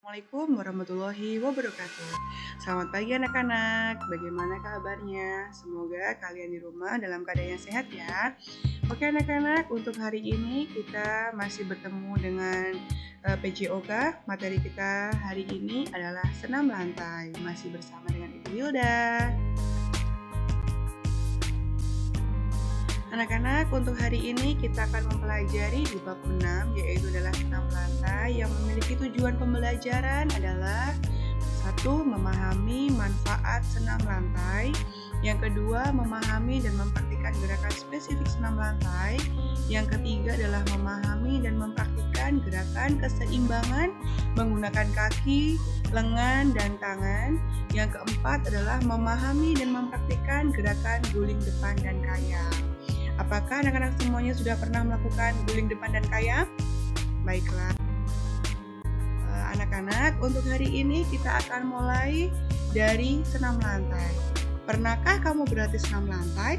Assalamualaikum warahmatullahi wabarakatuh. Selamat pagi anak-anak, bagaimana kabarnya? Semoga kalian di rumah dalam keadaan yang sehat ya. Oke anak-anak, untuk hari ini kita masih bertemu dengan PJOK. Materi kita hari ini adalah senam lantai. Masih bersama dengan Ibu Hilda. Anak-anak, untuk hari ini kita akan mempelajari di bab 6, yaitu adalah senam lantai yang memiliki tujuan pembelajaran adalah 1. Memahami manfaat senam lantai. Yang kedua, memahami dan mempraktikkan gerakan spesifik senam lantai. Yang ketiga adalah memahami dan mempraktikkan gerakan keseimbangan menggunakan kaki, lengan, dan tangan. Yang keempat adalah memahami dan mempraktikkan gerakan guling depan dan kayang. Apakah anak-anak semuanya sudah pernah melakukan guling depan dan kayang? Baiklah. Anak-anak, untuk hari ini kita akan mulai dari senam lantai. Pernahkah kamu berlatih senam lantai?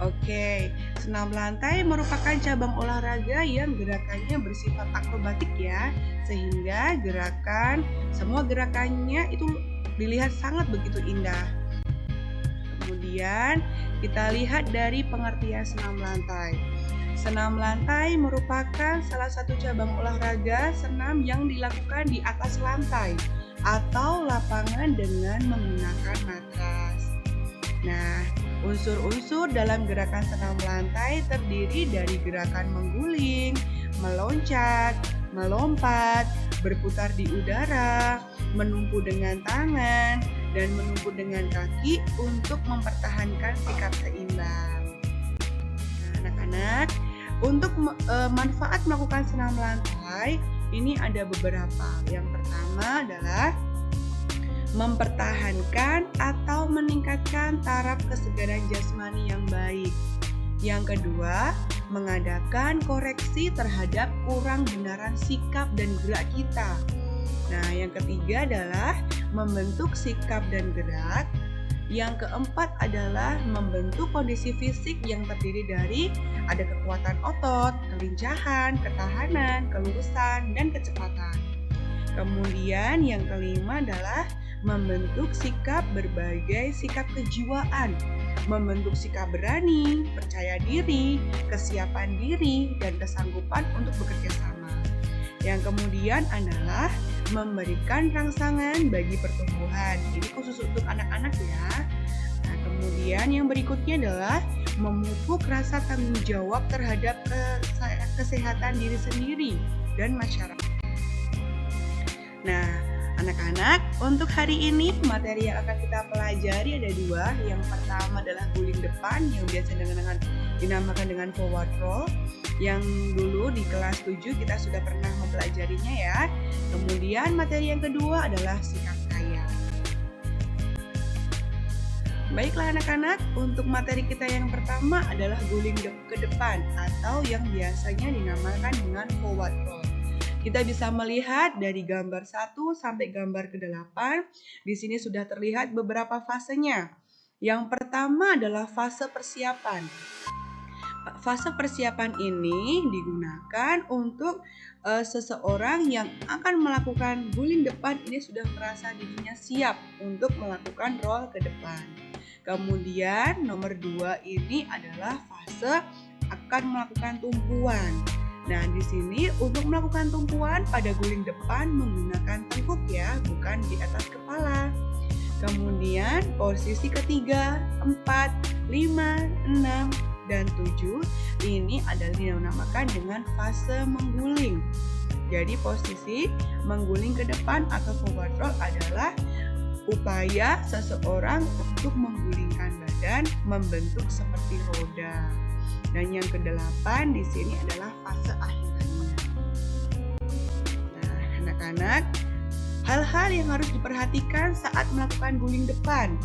Oke, senam lantai merupakan cabang olahraga yang gerakannya bersifat akrobatik ya, sehingga semua gerakannya itu dilihat sangat begitu indah. Kemudian kita lihat dari pengertian senam lantai. Senam lantai merupakan salah satu cabang olahraga senam yang dilakukan di atas lantai atau lapangan dengan menggunakan matras. Nah, unsur-unsur dalam gerakan senam lantai terdiri dari gerakan mengguling, meloncat, melompat, berputar di udara, menumpu dengan tangan, dan menumpu dengan kaki untuk mempertahankan sikap seimbang. Nah, anak-anak, untuk manfaat melakukan senam lantai ini ada beberapa. Yang pertama adalah mempertahankan atau meningkatkan taraf kesegaran jasmani yang baik. Yang kedua, mengadakan koreksi terhadap kurang benaran sikap dan gerak kita. Nah, yang ketiga adalah membentuk sikap dan gerak. Yang keempat adalah membentuk kondisi fisik yang terdiri dari ada kekuatan otot, kelincahan, ketahanan, kelurusan, dan kecepatan. Kemudian yang kelima adalah membentuk sikap berbagai sikap kejiwaan, membentuk sikap berani, percaya diri, kesiapan diri, dan kesanggupan untuk bekerja sama. Yang kemudian adalah memberikan rangsangan bagi pertumbuhan. Ini khusus untuk anak-anak ya. Nah, kemudian yang berikutnya adalah memupuk rasa tanggung jawab terhadap kesehatan diri sendiri dan masyarakat. Nah, anak-anak, untuk hari ini materi yang akan kita pelajari ada dua. Yang pertama adalah guling depan yang biasa dinamakan dengan forward roll. Yang dulu di kelas 7 kita sudah pernah mempelajarinya ya. Kemudian materi yang kedua adalah sikap kayang. Baiklah anak-anak, untuk materi kita yang pertama adalah guling ke depan atau yang biasanya dinamakan dengan forward roll. Kita bisa melihat dari gambar 1 sampai gambar ke-8. Di sini sudah terlihat beberapa fasenya. Yang pertama adalah fase persiapan. Fase persiapan ini digunakan untuk seseorang yang akan melakukan guling depan ini sudah merasa dirinya siap untuk melakukan roll ke depan. Kemudian nomor 2 ini adalah fase akan melakukan tumpuan. Nah, di sini untuk melakukan tumpuan pada guling depan menggunakan tengkuk ya, bukan di atas kepala. Kemudian posisi ketiga, 4, 5, 6, dan 7 ini adalah dinamakan dengan fase mengguling. Jadi posisi mengguling ke depan atau forward roll adalah upaya seseorang untuk menggulingkan badan membentuk seperti roda. Dan yang ke-8 di sini adalah fase akhirnya. Nah, anak-anak, hal-hal yang harus diperhatikan saat melakukan guling depan.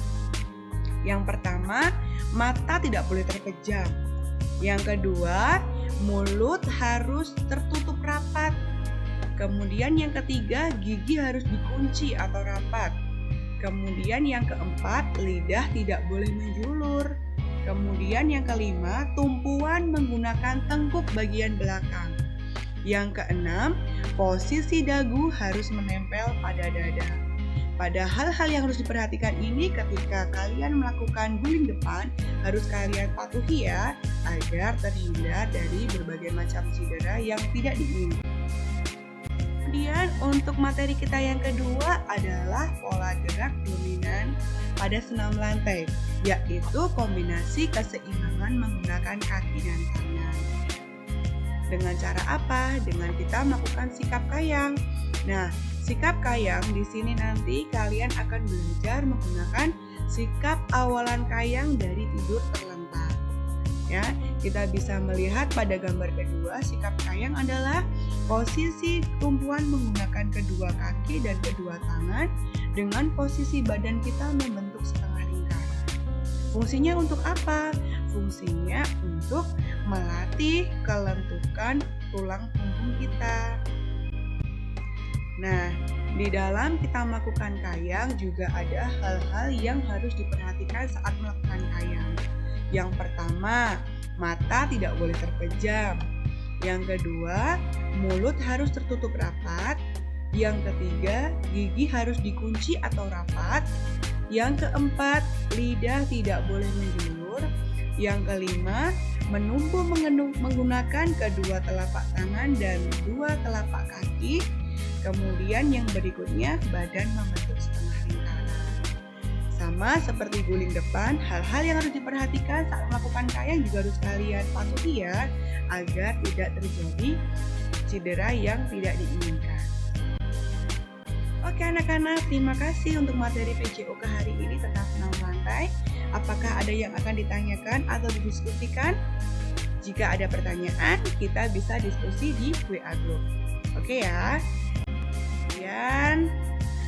Yang pertama, mata tidak boleh terpejam. Yang kedua, mulut harus tertutup rapat. Kemudian yang ketiga, gigi harus dikunci atau rapat. Kemudian yang keempat, lidah tidak boleh menjulur. Kemudian yang kelima, tumpuan menggunakan tengkuk bagian belakang. Yang keenam, posisi dagu harus menempel pada dada. Pada hal-hal yang harus diperhatikan ini ketika kalian melakukan guling depan, harus kalian patuhi ya, agar terhindar dari berbagai macam cedera yang tidak diinginkan. Kemudian untuk materi kita yang kedua adalah pola gerak dominan pada senam lantai, yaitu kombinasi keseimbangan menggunakan kaki dan tangan. Dengan cara apa? Dengan kita melakukan sikap kayang. Nah, sikap kayang di sini nanti kalian akan belajar menggunakan sikap awalan kayang dari tidur terlentang. Ya, kita bisa melihat pada gambar kedua, sikap kayang adalah posisi tumpuan menggunakan kedua kaki dan kedua tangan dengan posisi badan kita membentuk setengah lingkaran. Fungsinya untuk apa? Fungsinya untuk melatih kelentukan tulang punggung kita. Nah, di dalam kita melakukan kayang juga ada hal-hal yang harus diperhatikan saat melakukan kayang. Yang pertama, mata tidak boleh terpejam. Yang kedua, mulut harus tertutup rapat. Yang ketiga, gigi harus dikunci atau rapat. Yang keempat, lidah tidak boleh menjulur. Yang kelima, menumpu menggunakan kedua telapak tangan dan dua telapak kaki. Kemudian yang berikutnya, badan membentuk setengah lingkaran. Sama seperti guling depan, hal-hal yang harus diperhatikan saat melakukan kayang juga harus kalian patuhi ya, agar tidak terjadi cedera yang tidak diinginkan. Oke anak-anak, terima kasih untuk materi PJOK hari ini tentang senam lantai. Apakah ada yang akan ditanyakan atau didiskusikan? Jika ada pertanyaan, kita bisa diskusi di WA Group. Oke ya. Kemudian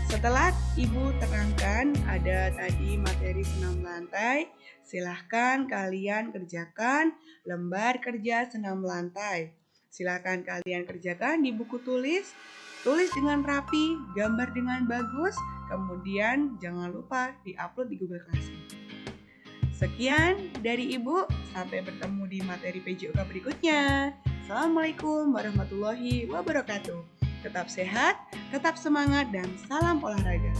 setelah Ibu terangkan ada tadi materi senam lantai, silahkan kalian kerjakan lembar kerja senam lantai. Silahkan kalian kerjakan di buku tulis dengan rapi, gambar dengan bagus, kemudian jangan lupa di-upload di Google Classroom. Sekian dari Ibu, sampai bertemu di materi PJOK berikutnya. Assalamualaikum warahmatullahi wabarakatuh. Tetap sehat, tetap semangat, dan salam olahraga.